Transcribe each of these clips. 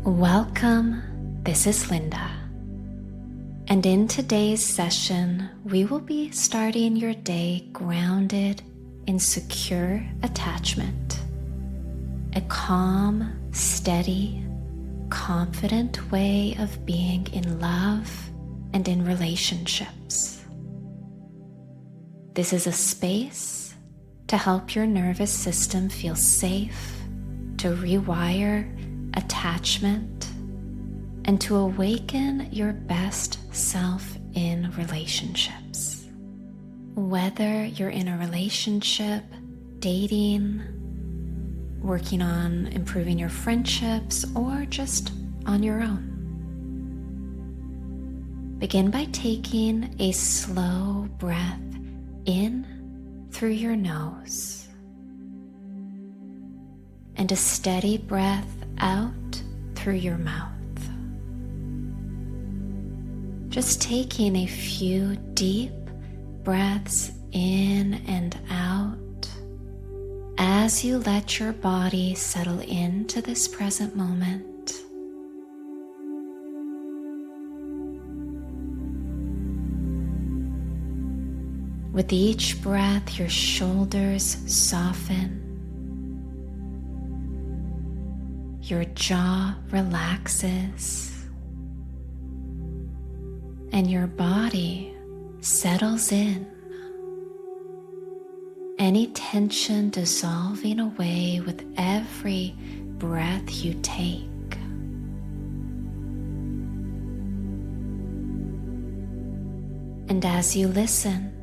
Welcome, this is Linda, and in today's session, we will be starting your day grounded in secure attachment, a calm, steady, confident way of being in love and in relationships. This is a space to help your nervous system feel safe, to rewire attachment, and to awaken your best self in relationships. Whether you're in a relationship, dating, working on improving your friendships, or just on your own. Begin by taking a slow breath in through your nose and a steady breath out through your mouth. Just taking a few deep breaths in and out as you let your body settle into this present moment. With each breath, your shoulders soften. Your jaw relaxes, and your body settles in, any tension dissolving away with every breath you take. And as you listen,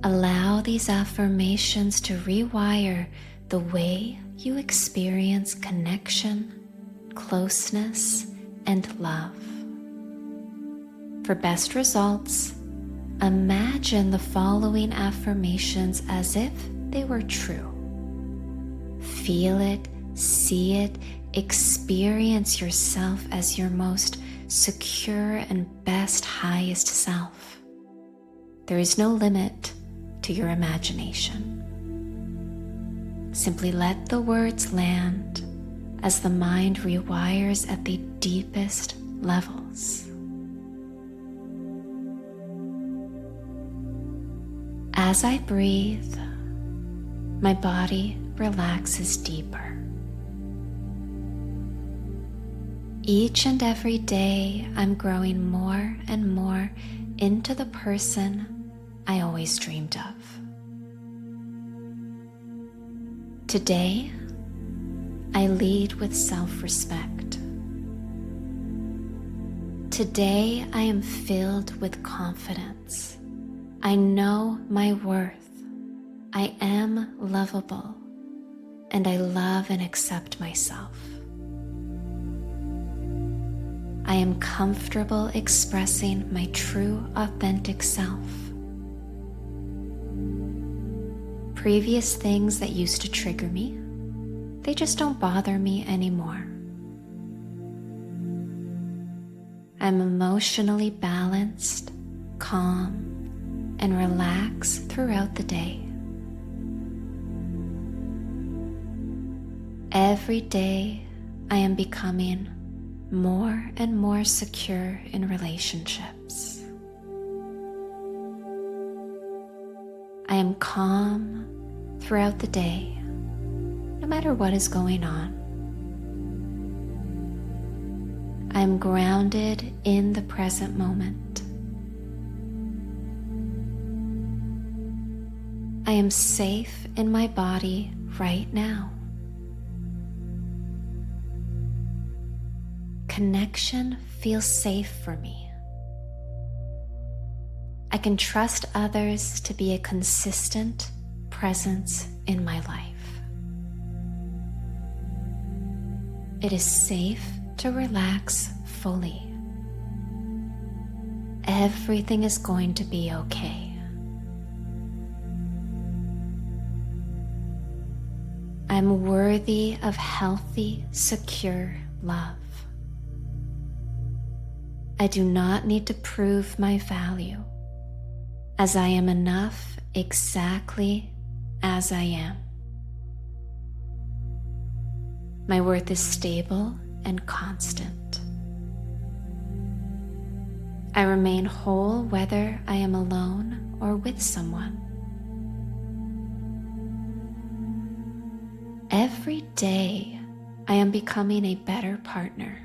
allow these affirmations to rewire the way you experience connection, closeness, and love. For best results, imagine the following affirmations as if they were true. Feel it, see it, experience yourself as your most secure and best, highest self. There is no limit to your imagination. Simply let the words land as the mind rewires at the deepest levels. As I breathe, my body relaxes deeper. Each and every day, I'm growing more and more into the person I always dreamed of. Today, I lead with self-respect. Today, I am filled with confidence. I know my worth. I am lovable, and I love and accept myself. I am comfortable expressing my true, authentic self. Previous things that used to trigger me, they just don't bother me anymore. I'm emotionally balanced, calm, and relaxed throughout the day. Every day, I am becoming more and more secure in relationships. I am calm throughout the day, no matter what is going on. I am grounded in the present moment. I am safe in my body right now. Connection feels safe for me. I can trust others to be a consistent presence in my life. It is safe to relax fully. Everything is going to be okay. I'm worthy of healthy, secure love. I do not need to prove my value, as I am enough exactly as I am. My worth is stable and constant. I remain whole whether I am alone or with someone. Every day, I am becoming a better partner.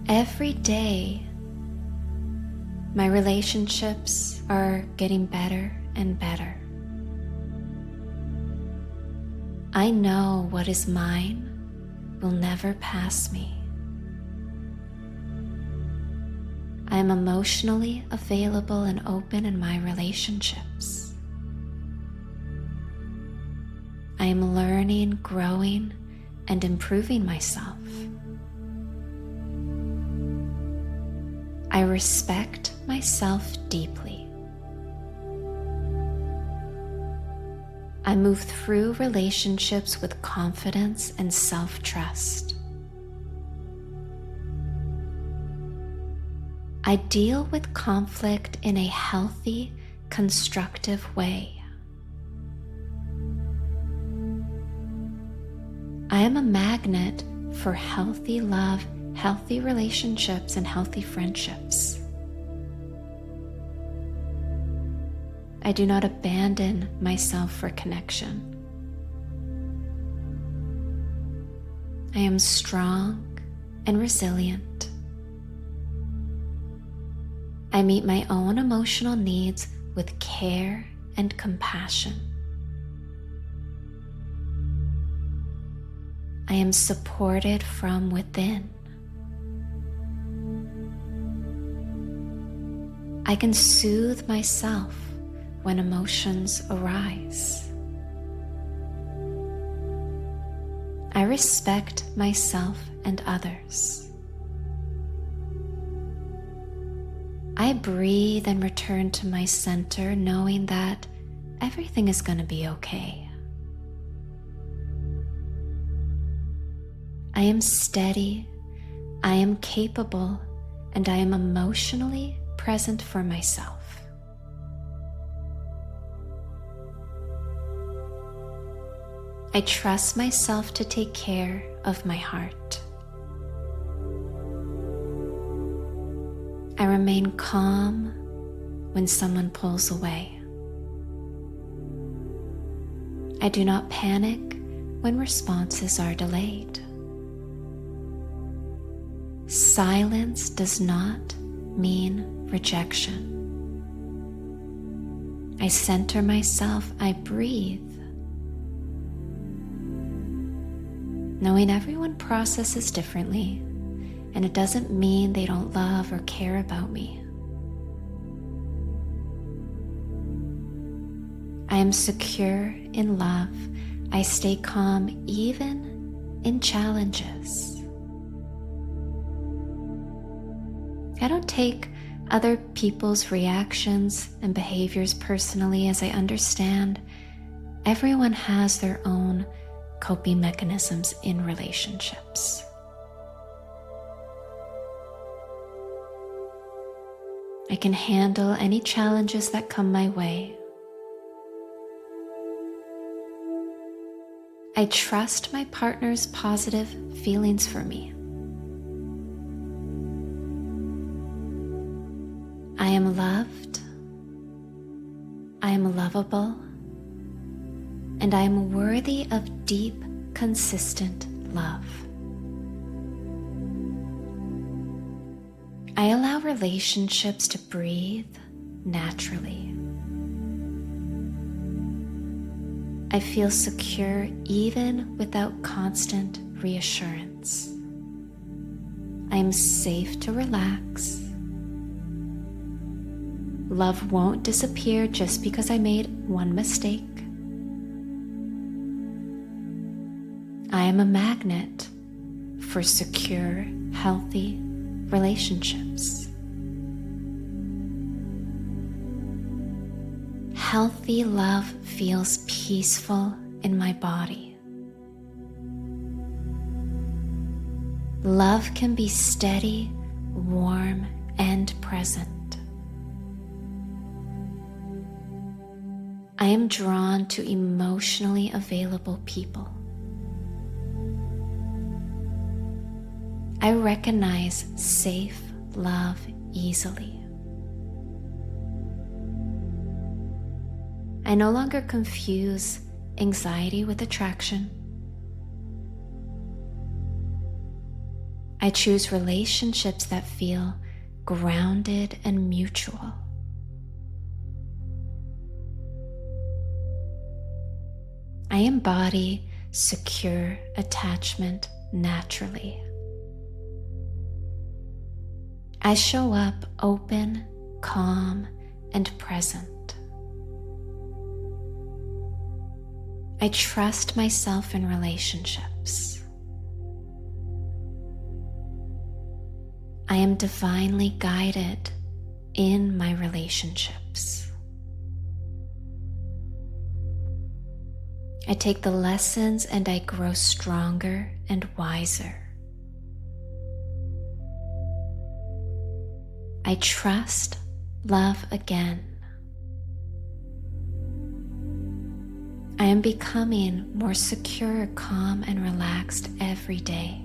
Every day, my relationships are getting better and better. I know what is mine will never pass me. I am emotionally available and open in my relationships. I am learning, growing, and improving myself. I respect myself deeply. I move through relationships with confidence and self-trust. I deal with conflict in a healthy, constructive way. I am a magnet for healthy love, healthy relationships, and healthy friendships. I do not abandon myself for connection. I am strong and resilient. I meet my own emotional needs with care and compassion. I am supported from within. I can soothe myself when emotions arise. I respect myself and others. I breathe and return to my center, knowing that everything is going to be okay. I am steady, I am capable, and I am emotionally present for myself. I trust myself to take care of my heart. I remain calm when someone pulls away. I do not panic when responses are delayed. Silence does not mean rejection. I center myself, I breathe. Knowing everyone processes differently, and it doesn't mean they don't love or care about me. I am secure in love. I stay calm even in challenges. I don't take other people's reactions and behaviors personally, as I understand everyone has their own coping mechanisms in relationships. I can handle any challenges that come my way. I trust my partner's positive feelings for me. I am loved, I am lovable, and I am worthy of deep, consistent love. I allow relationships to breathe naturally. I feel secure even without constant reassurance. I am safe to relax. Love won't disappear just because I made one mistake. I am a magnet for secure, healthy relationships. Healthy love feels peaceful in my body. Love can be steady, warm, and present. I am drawn to emotionally available people. I recognize safe love easily. I no longer confuse anxiety with attraction. I choose relationships that feel grounded and mutual. I embody secure attachment naturally. I show up open, calm, and present. I trust myself in relationships. I am divinely guided in my relationships. I take the lessons and I grow stronger and wiser. I trust love again. I am becoming more secure, calm, and relaxed every day.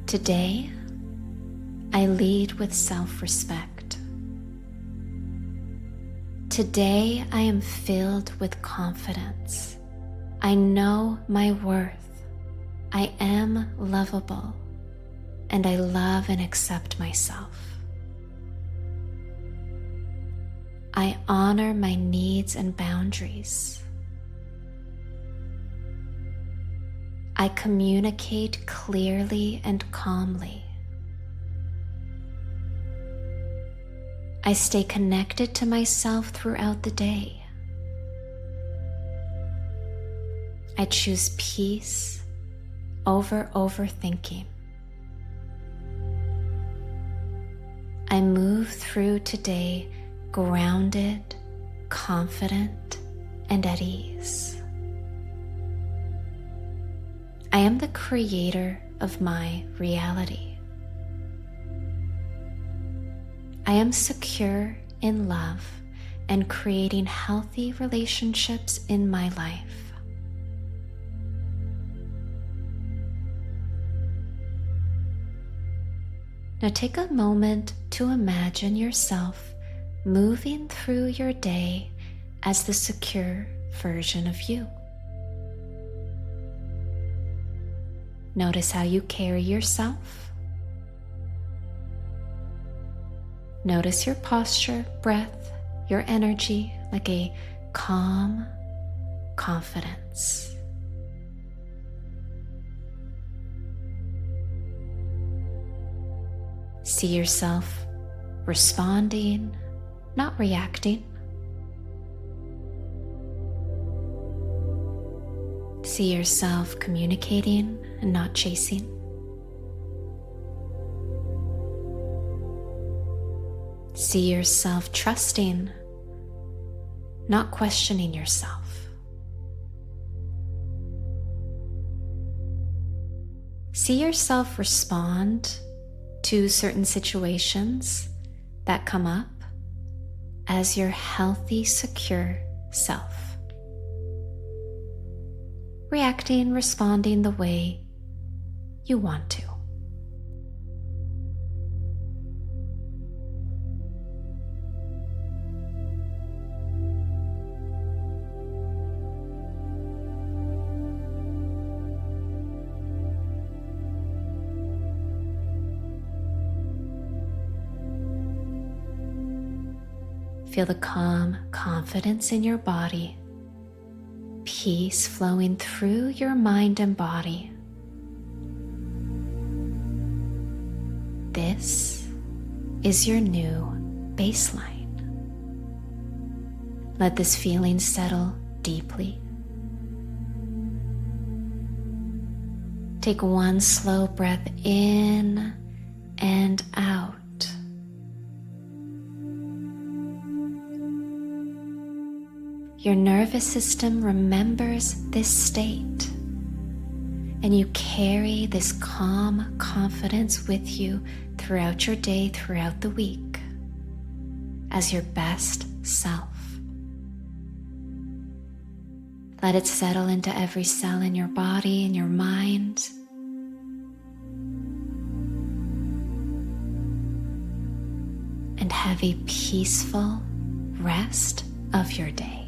Today, I lead with self-respect. Today, I am filled with confidence. I know my worth. I am lovable, and I love and accept myself. I honor my needs and boundaries. I communicate clearly and calmly. I stay connected to myself throughout the day. I choose peace over overthinking. I move through today grounded, confident, and at ease. I am the creator of my reality. I am secure in love and creating healthy relationships in my life. Now take a moment to imagine yourself moving through your day as the secure version of you. Notice how you carry yourself. Notice your posture, breath, your energy, like a calm confidence. See yourself responding, not reacting. See yourself communicating and not chasing. See yourself trusting, not questioning yourself. See yourself respond to certain situations that come up as your healthy, secure self. Reacting, responding the way you want to. Feel the calm confidence in your body, peace flowing through your mind and body. This is your new baseline. Let this feeling settle deeply. Take one slow breath in and out. Your nervous system remembers this state, and you carry this calm confidence with you throughout your day, throughout the week, as your best self. Let it settle into every cell in your body and your mind. And have a peaceful rest of your day.